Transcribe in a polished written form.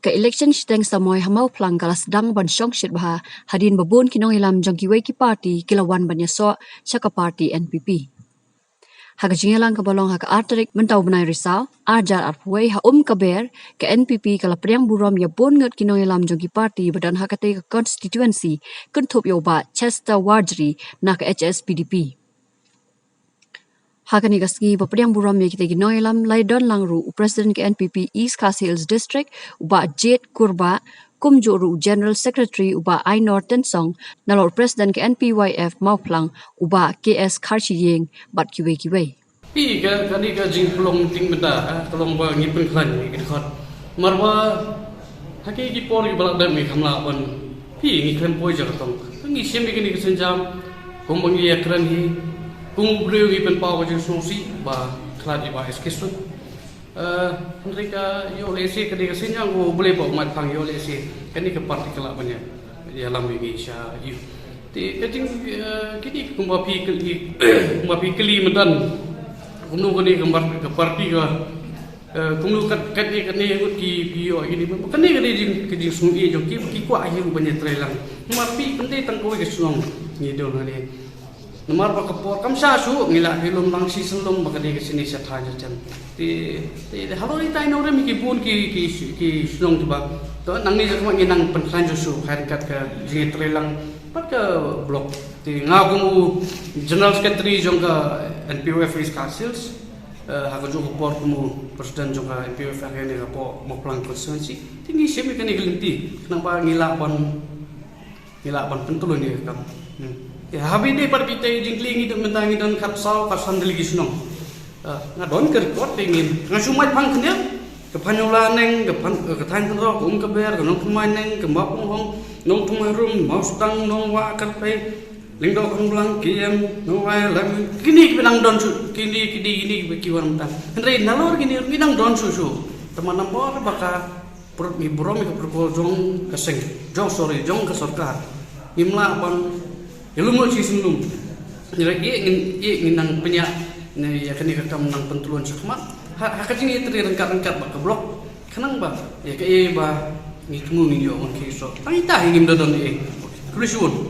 Ke eleksyon Sdang samoy Mawphlang kala Sdang ban shongshit bah hadin babon kinong ilam jangki wei ki parti kilawan ban iasoh chaka parti NPP. Haka jingalang kabalong haka arterik mentau benai risau ajar arpwei ha kaber ke NPP kala priang buram ya bon ngat kinong ilam jangki parti badan haka te ke konstituensi kentup yoba Chester Wardri nak HS PDP. Hakani kaski bapriang buram ya kita ginong ilam lai don langru Presiden ke NPP East Khasi Hills District uba Jet Kurba kumjuru General Secretary uba Ainor Tensong nalor Presiden ke NPYF Mawphlang uba KS Kharchiyeng bat kiwe. Pi kani ka jing pelong ting benda tolong ba ngipun klan ni khot marwa haki ki por ki balak dam ni khamla ban pi ngi klan poi jar tong ngi sem ni kini senjam kumbang ya kran hi kung bleu ngi pen paw jing susi ba klan di ba eskesun mereka yo lesi kini kesenyang go boleh ba mat phang yo lesi kani ke parti kala banya ya lam ngi sha yu ti kating kini kumba pi keli medan kumnu kani gambar ke parti ka kumnu kat ni ngut ki pio ini kani jing sungi jong ki kwa hiru banya trelang mapi kende tangkoi ke Shillong ni don hali nomor ba kapor kam sa su ngila hilum lang si selum ba kani ke sini sa thaja chan ti halo ni tai no re mi ki bun ki Shillong ba to nang ni jakma ngi nang pen khan su khan kat ka jing trelang pat ka blok ti ngagu general secretary jong ka NPF East Khasi Hills hago jo por como president jong ka NPF agene ka po Mawphlang constituency tingi semi kani gelinti kenapa ngila ban pentulun ni kam ya habi de par pitai jingling itu mentangi dan kapsal pasan delegation ngadon ke record tingin ngasumai phang khnya ke phanyola neng ke than ro ke ber ke nong thumai neng ke Mawphlang hong nong thumai rum Mawphlang nong wa kar pai lingdo Mawphlang kiem nong wa lam kini pinang don su kini kiwan mta andre nalor kini pinang don su teman nombor baka perut mi brom ke perpol jong keseng jong ke sarkar imla ban ilmu si sundum jadi ingin nang penya ne ya kini ka nang pentuluan sakmat hakajing itu rengkat bak blok kanang ba ya ke ba ni kemu ni yo on kiso ai ta ingin dodon e kulisun